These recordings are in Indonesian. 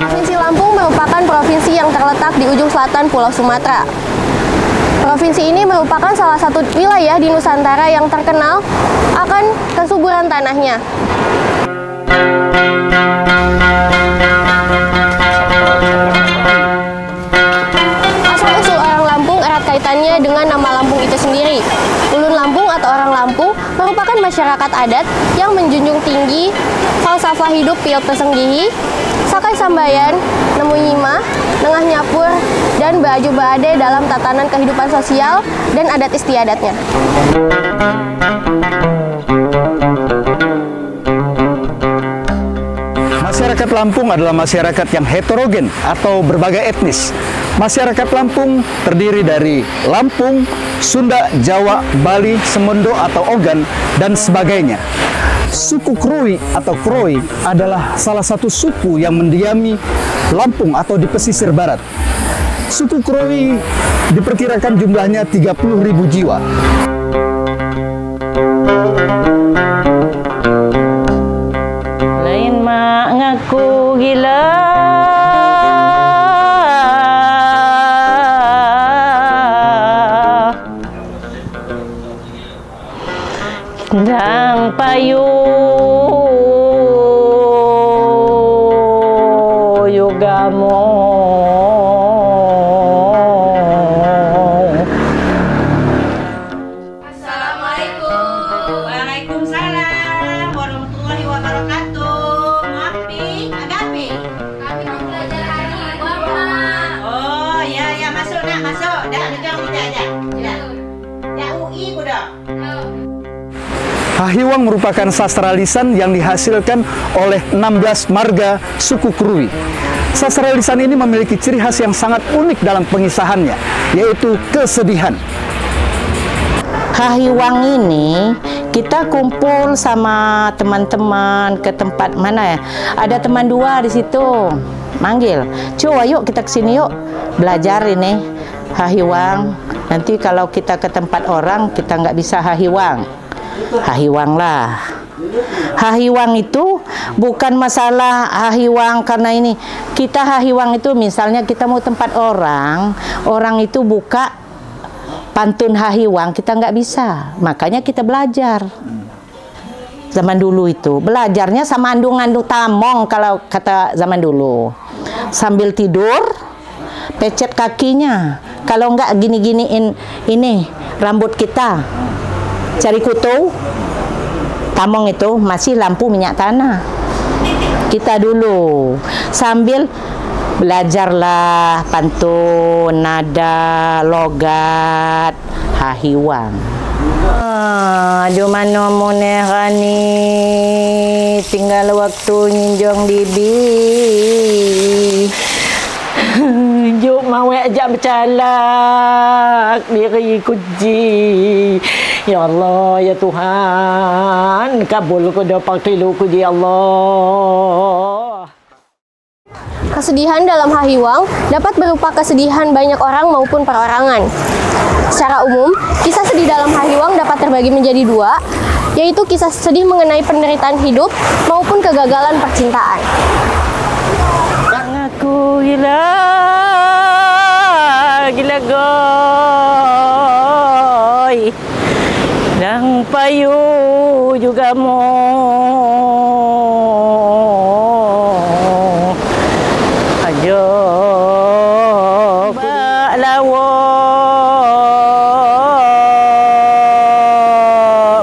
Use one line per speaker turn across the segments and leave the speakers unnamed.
Provinsi Lampung merupakan provinsi yang terletak di ujung selatan Pulau Sumatera. Provinsi ini merupakan salah satu wilayah di Nusantara yang terkenal akan kesuburan tanahnya. Asal-usul orang Lampung erat kaitannya dengan nama Lampung itu sendiri. Ulun Lampung atau orang Lampung merupakan masyarakat adat yang menjunjung tinggi falsafah hidup piut pesenggihi, sakai sambayan, nemu nyima, nengah nyapur, dan baju baade dalam tatanan kehidupan sosial dan adat istiadatnya.
Masyarakat Lampung adalah masyarakat yang heterogen atau berbagai etnis. Masyarakat Lampung terdiri dari Lampung, Sunda, Jawa, Bali, Semendo atau Ogan, dan sebagainya. Suku Krui atau Kroi adalah salah satu suku yang mendiami Lampung atau di pesisir barat. Suku Kroi diperkirakan jumlahnya 30.000 jiwa.
Lain mak ngaku gila, kendang payu yogamo.
Waalaikumsalam warahmatullahi wabarakatuh. Maafin, Agapi. Kami mau belajar hari Bapak. Oh, ya, masuk nak, masuk. Dah, negara kita aja. Ya, UI kuda.
Hahiwang merupakan sastra lisan yang dihasilkan oleh 16 marga suku Krui. Sastra lisan ini memiliki ciri khas yang sangat unik dalam pengisahannya, yaitu kesedihan.
Hahiwang ini kita kumpul sama teman-teman ke tempat mana ya? Ada teman dua di situ, manggil, "Coba yuk kita kesini yuk belajar ini Hahiwang. Nanti kalau kita ke tempat orang kita nggak bisa Hahiwang, Hahiwang lah." Hahiwang itu bukan masalah Hahiwang karena ini. Kita Hahiwang itu misalnya kita mau tempat orang, orang itu buka pantun Hahiwang, kita nggak bisa. Makanya kita belajar. Zaman dulu itu belajarnya sama andung-andung tamong kalau kata zaman dulu. Sambil tidur, pecet kakinya. Kalau nggak gini-giniin ini rambut kita. Cari kutu. Tamong itu masih lampu minyak tanah. Kita dulu sambil belajarlah pantun, nada, logat, Hahiwang. Aduh mano monehani, tinggal waktu nyinjong bibi. Juk mau ajak bercalak diri kuji. Ya Allah, ya Tuhan, kabul ku dapat tiluku ya Allah.
Kesedihan dalam Hahiwang dapat berupa kesedihan banyak orang maupun perorangan. Secara umum, kisah sedih dalam Hahiwang dapat terbagi menjadi dua, yaitu kisah sedih mengenai penderitaan hidup maupun kegagalan percintaan.
Aku gila, gila goy, dan payu juga mau ajo lawo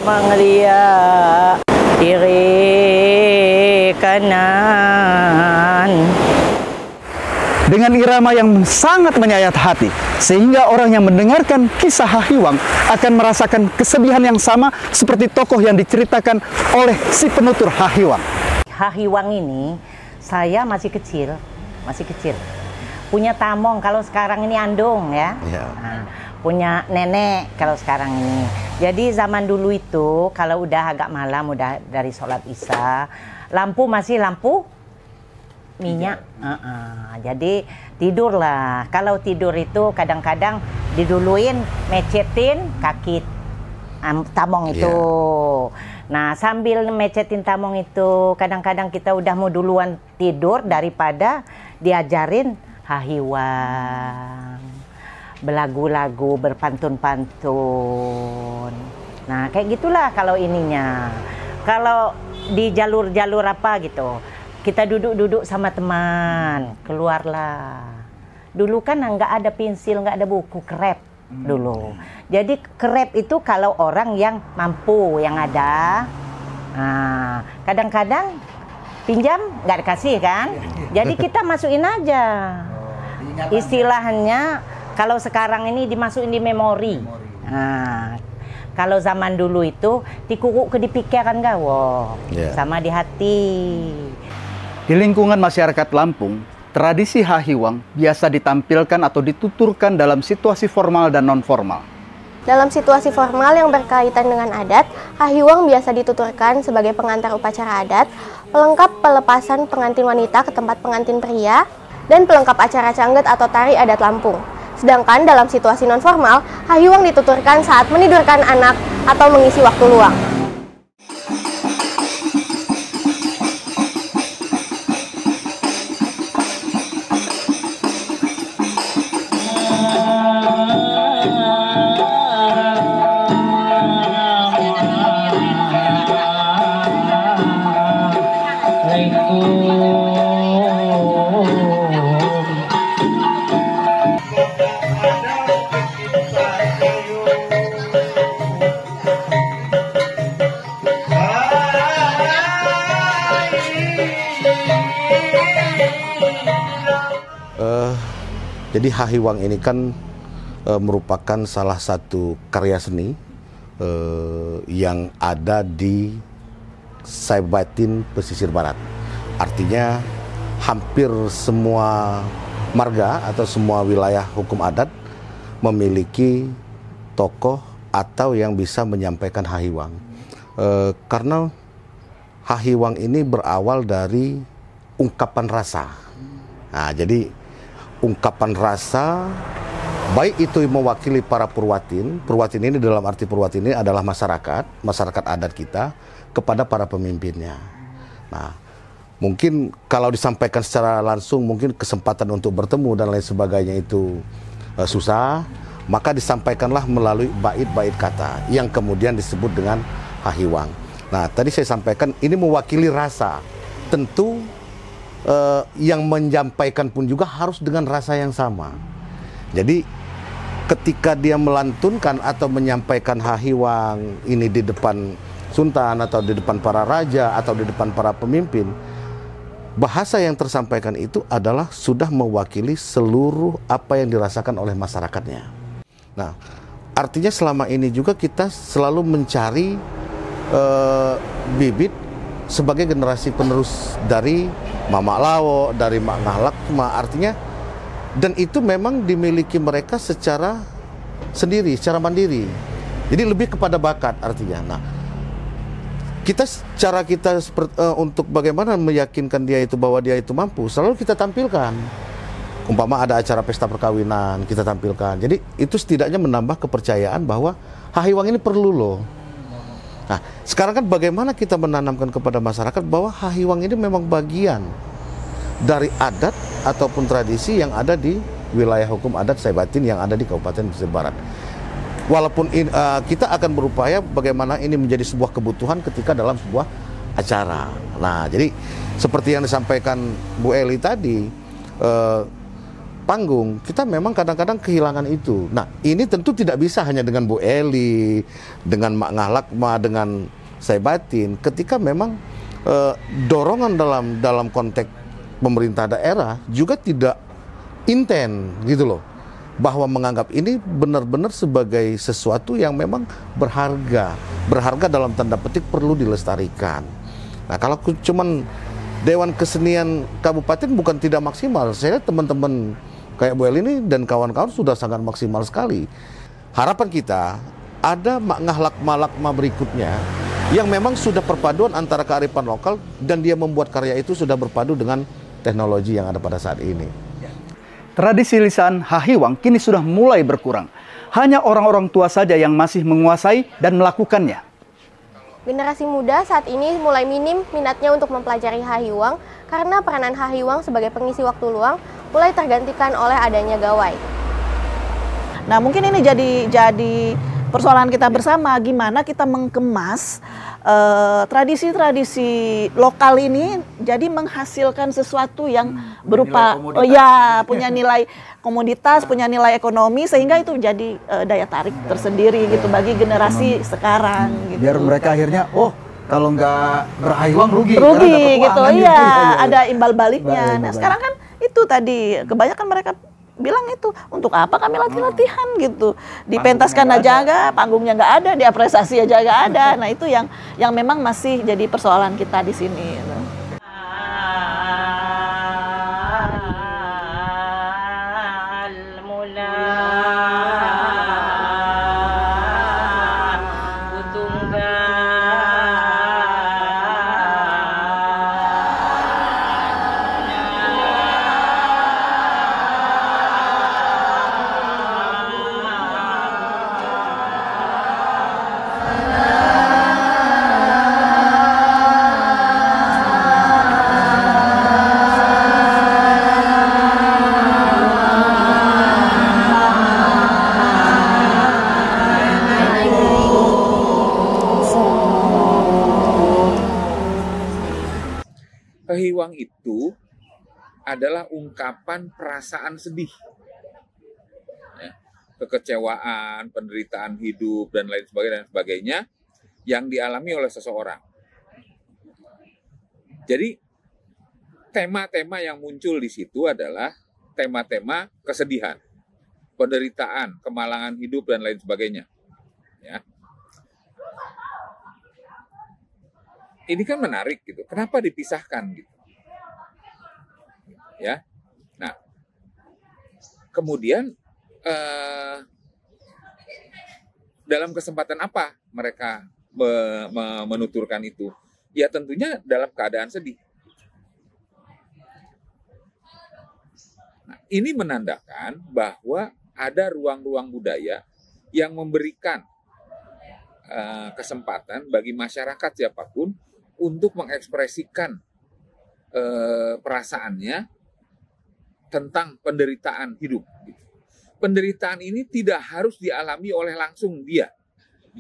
manglia kiri kanan.
Dengan irama yang sangat menyayat hati, sehingga orang yang mendengarkan kisah Hahiwang akan merasakan kesedihan yang sama seperti tokoh yang diceritakan oleh si penutur Hahiwang.
Hahiwang ini, saya masih kecil, punya tamong kalau sekarang ini andung ya. Nah, punya nenek kalau sekarang ini. Jadi zaman dulu itu kalau udah agak malam, udah dari sholat isya, lampu masih lampu minyak. Jadi tidurlah. Kalau tidur itu kadang-kadang diduluin mecetin kaki tamong itu. Nah, sambil mecetin tamong itu, kadang-kadang kita udah mau duluan tidur daripada diajarin hahiwang, belagu-lagu, berpantun-pantun. Nah, kayak gitulah kalau ininya. Kalau di jalur-jalur apa gitu, kita duduk-duduk sama teman, keluarlah. Dulu kan nggak ada pensil, nggak ada buku, krep dulu. Jadi krep itu kalau orang yang mampu, yang ada. Nah, kadang-kadang pinjam nggak dikasih kan? Jadi kita masukin aja. Istilahnya kalau sekarang ini dimasukin di memori. Nah, kalau zaman dulu itu dikukuk ke di pikiran gawo, sama di hati.
Di lingkungan masyarakat Lampung, tradisi hahiwang biasa ditampilkan atau dituturkan dalam situasi formal dan non-formal.
Dalam situasi formal yang berkaitan dengan adat, hahiwang biasa dituturkan sebagai pengantar upacara adat, pelengkap pelepasan pengantin wanita ke tempat pengantin pria, dan pelengkap acara cangget atau tari adat Lampung. Sedangkan dalam situasi non-formal, hahiwang dituturkan saat menidurkan anak atau mengisi waktu luang.
Jadi hahiwang ini kan merupakan salah satu karya seni yang ada di Saibatin pesisir barat. Artinya hampir semua marga atau semua wilayah hukum adat memiliki tokoh atau yang bisa menyampaikan hahiwang. Karena hahiwang ini berawal dari ungkapan rasa. Nah, jadi ungkapan rasa, baik itu mewakili para purwatin. Purwatin ini dalam arti purwatin ini adalah masyarakat adat kita kepada para pemimpinnya. Nah, mungkin kalau disampaikan secara langsung mungkin kesempatan untuk bertemu dan lain sebagainya itu susah, maka disampaikanlah melalui bait-bait kata yang kemudian disebut dengan hahiwang. Nah, tadi saya sampaikan ini mewakili rasa. Tentu yang menyampaikan pun juga harus dengan rasa yang sama. Jadi ketika dia melantunkan atau menyampaikan hahiwang ini di depan sultan atau di depan para raja atau di depan para pemimpin, bahasa yang tersampaikan itu adalah sudah mewakili seluruh apa yang dirasakan oleh masyarakatnya. Nah, artinya selama ini juga kita selalu mencari bibit sebagai generasi penerus dari Mama Lawo, dari Mak Ngahlakma, artinya, dan itu memang dimiliki mereka secara sendiri, secara mandiri. Jadi lebih kepada bakat artinya. Nah, cara kita untuk bagaimana meyakinkan dia itu bahwa dia itu mampu, selalu kita tampilkan. Umpama ada acara pesta perkawinan, kita tampilkan. Jadi itu setidaknya menambah kepercayaan bahwa hahiwang ini perlu loh. Nah, sekarang kan bagaimana kita menanamkan kepada masyarakat bahwa hahiwang ini memang bagian dari adat ataupun tradisi yang ada di wilayah hukum adat Saibatin yang ada di Kabupaten Pesisir Barat. Walaupun kita akan berupaya bagaimana ini menjadi sebuah kebutuhan ketika dalam sebuah acara. Nah, jadi seperti yang disampaikan Bu Eli tadi, panggung, kita memang kadang-kadang kehilangan itu. Nah, ini tentu tidak bisa hanya dengan Bu Eli, dengan Mak Ngahlakma, dengan Saibatin. Ketika memang dorongan dalam konteks pemerintah daerah juga tidak intens gitu loh, bahwa menganggap ini benar-benar sebagai sesuatu yang memang berharga dalam tanda petik perlu dilestarikan. Nah, kalau cuman Dewan Kesenian Kabupaten bukan tidak maksimal, saya lihat teman-teman kayak Bu El ini dan kawan-kawan sudah sangat maksimal sekali. Harapan kita ada Mak Ngahlakma berikutnya yang memang sudah perpaduan antara kearifan lokal dan dia membuat karya itu sudah berpadu dengan teknologi yang ada pada saat ini.
Tradisi lisan Hahiwang kini sudah mulai berkurang. Hanya orang-orang tua saja yang masih menguasai dan melakukannya.
Generasi muda saat ini mulai minim minatnya untuk mempelajari Hahiwang karena peranan Hahiwang sebagai pengisi waktu luang mulai tergantikan oleh adanya gawai.
Nah, mungkin ini jadi persoalan kita bersama, gimana kita mengemas tradisi-tradisi lokal ini jadi menghasilkan sesuatu yang berupa punya nilai komoditas, punya nilai ekonomi, sehingga itu jadi daya tarik tersendiri gitu bagi generasi sekarang gitu.
Biar mereka akhirnya kalau nggak berhahiwang rugi
gitu, ada imbal baliknya. Nah, sekarang kan itu tadi kebanyakan mereka bilang itu untuk apa kami latihan gitu, dipentaskan aja nggak, panggungnya nggak ada, diapresiasi aja nggak ada. Nah, itu yang memang masih jadi persoalan kita di sini gitu.
Hahiwang itu adalah ungkapan perasaan sedih, ya, kekecewaan, penderitaan hidup, dan lain sebagainya yang dialami oleh seseorang. Jadi tema-tema yang muncul di situ adalah tema-tema kesedihan, penderitaan, kemalangan hidup, dan lain sebagainya. Ya. Ini kan menarik gitu. Kenapa dipisahkan gitu? Ya. Nah, kemudian dalam kesempatan apa mereka menuturkan itu? Ya tentunya dalam keadaan sedih. Nah, ini menandakan bahwa ada ruang-ruang budaya yang memberikan kesempatan bagi masyarakat siapapun untuk mengekspresikan perasaannya tentang penderitaan hidup. Penderitaan ini tidak harus dialami oleh langsung dia,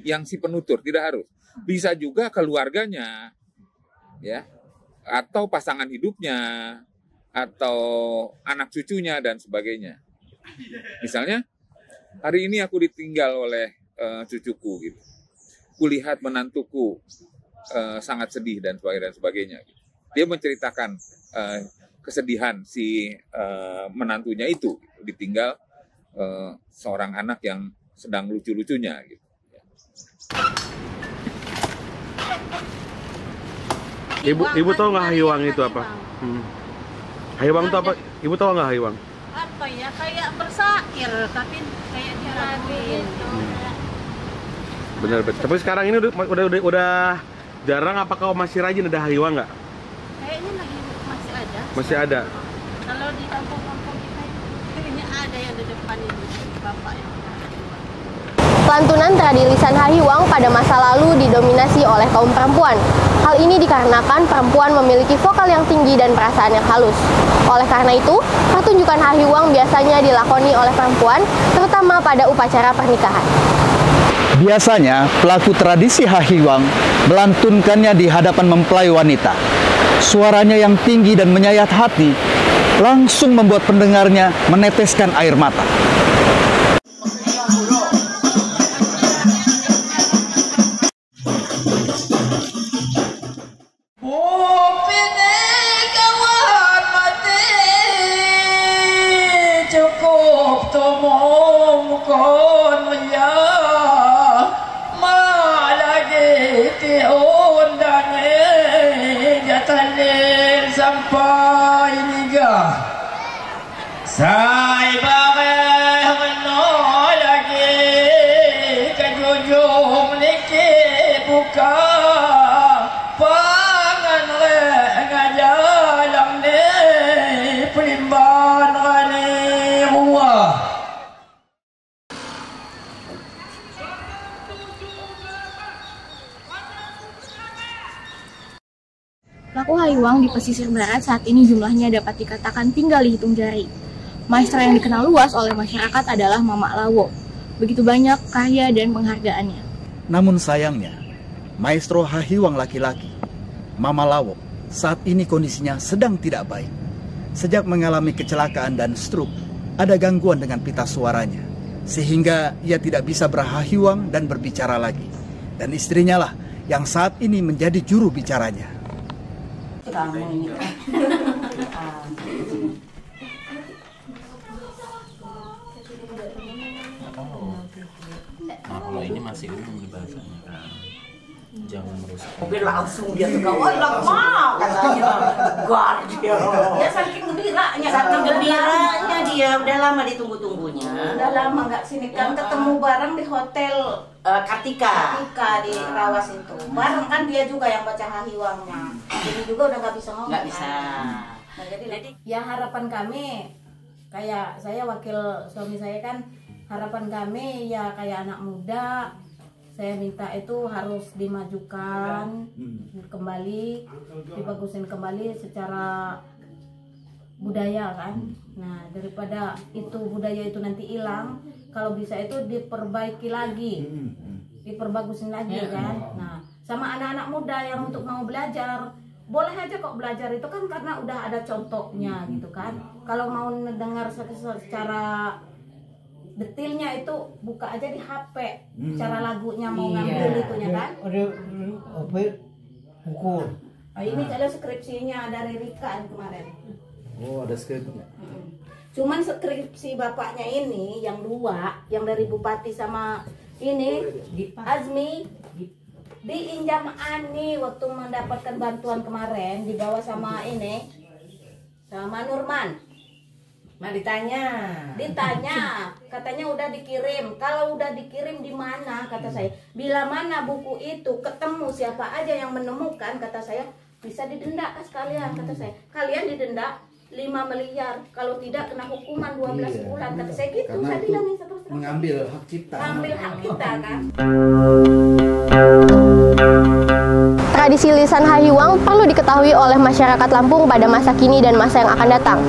yang si penutur, tidak harus. Bisa juga keluarganya, ya, atau pasangan hidupnya, atau anak cucunya, dan sebagainya. Misalnya, hari ini aku ditinggal oleh cucuku, gitu. Kulihat menantuku sangat sedih dan sebagainya. Dia menceritakan kesedihan si menantunya itu ditinggal seorang anak yang sedang lucu-lucunya gitu.
Ibu tahu nggak Hahiwang itu apa? Hahiwang itu apa? Ibu tahu nggak Hahiwang?
Apa ya, kayak bersair tapi kayak diraguin.
Benar. Tapi sekarang ini udah jarang. Apakah masih rajin ada Hahiwang nggak?
Kayaknya masih ada.
Masih ada.
Kalau di kampung-kampung kita kayaknya ada yang di depan ini bapak yang.
Lantunan tradisi lisan Hahiwang pada masa lalu didominasi oleh kaum perempuan. Hal ini dikarenakan perempuan memiliki vokal yang tinggi dan perasaan yang halus. Oleh karena itu, pertunjukan Hahiwang biasanya dilakoni oleh perempuan, terutama pada upacara pernikahan.
Biasanya, pelaku tradisi Hahiwang melantunkannya di hadapan mempelai wanita. Suaranya yang tinggi dan menyayat hati langsung membuat pendengarnya meneteskan air mata.
Sampai niga, saya bagai
Laku Hahiwang di pesisir barat saat ini jumlahnya dapat dikatakan tinggal dihitung jari. Maestro yang dikenal luas oleh masyarakat adalah Mamak Lawo. Begitu banyak karya dan penghargaannya.
Namun sayangnya, Maestro Hahiwang laki-laki, Mama Lawo, saat ini kondisinya sedang tidak baik. Sejak mengalami kecelakaan dan stroke, ada gangguan dengan pita suaranya, sehingga ia tidak bisa berhahiwang dan berbicara lagi. Dan istrinya lah yang saat ini menjadi juru bicaranya.
Nah, kalau ini masih umum nih bahasanya kan. Jangan merusak.
Mungkin langsung dia suka, wah lama katanya. Gar dia. Ya saking gembiranya. Saking gembiranya dia, udah lama ditunggu-tunggunya. Udah lama nggak sini kan, ketemu bareng di hotel Kartika di Rawas itu. Bareng kan dia juga yang baca Hahiwangnya. Ini juga udah nggak bisa ngomong. Nggak bisa. Nah, jadi ya harapan kami, kayak saya wakil suami saya kan, harapan kami ya kayak anak muda, saya minta itu harus dimajukan kembali, dibagusin kembali secara budaya kan. Nah, daripada itu budaya itu nanti hilang, kalau bisa itu diperbaiki lagi, diperbagusin lagi kan. Nah, sama anak-anak muda yang untuk mau belajar, boleh aja kok belajar itu kan karena udah ada contohnya gitu kan. Kalau mau mendengar secara detailnya itu buka aja di HP, cara lagunya mau ngambil itunya kan.
Ada buku.
Oh, ini ada skripsinya dari Rika kemarin.
Oh, ada skripsinya.
Cuman skripsi bapaknya ini yang dua, yang dari Bupati sama ini Azmi diinjam Ani waktu mendapatkan bantuan kemarin, dibawa sama ini sama Nurman. Nah ditanya, katanya udah dikirim. Kalau udah dikirim di mana? Kata saya. Bila mana buku itu ketemu siapa aja yang menemukan, kata saya bisa didenda sekalian. Kata saya, kalian didenda 5 miliar. Kalau tidak kena hukuman 12 bulan. Kata saya gitu. Karena saya bilang terus
mengambil hak cipta.
Mengambil hak kita kan.
Tradisi lisan Hahiwang perlu diketahui oleh masyarakat Lampung pada masa kini dan masa yang akan datang.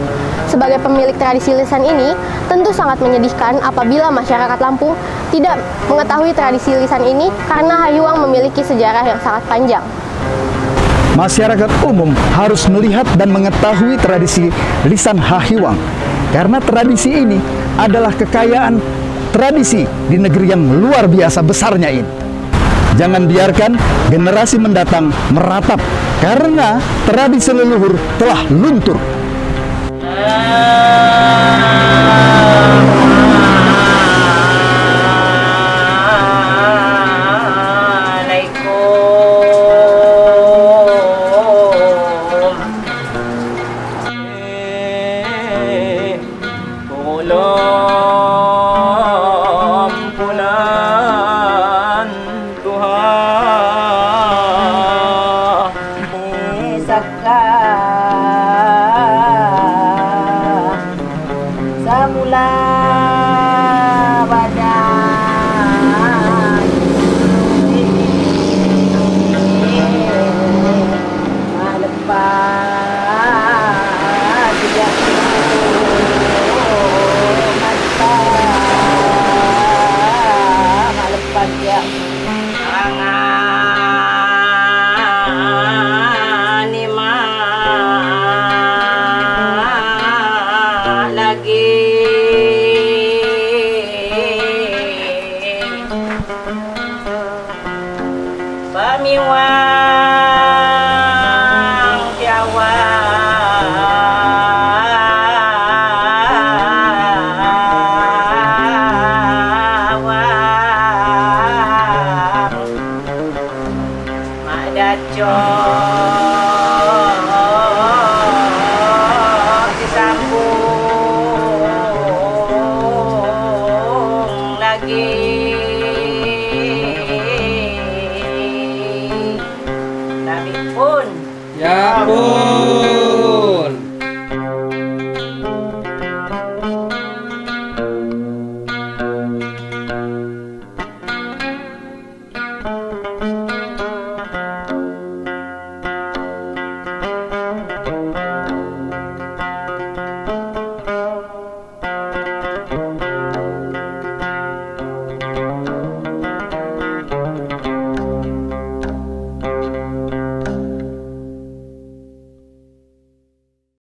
Sebagai pemilik tradisi lisan ini, tentu sangat menyedihkan apabila masyarakat Lampung tidak mengetahui tradisi lisan ini karena Hahiwang memiliki sejarah yang sangat panjang.
Masyarakat umum harus melihat dan mengetahui tradisi lisan Hahiwang, karena tradisi ini adalah kekayaan tradisi di negeri yang luar biasa besarnya ini. Jangan biarkan generasi mendatang meratap karena tradisi leluhur telah luntur.
Ya pun.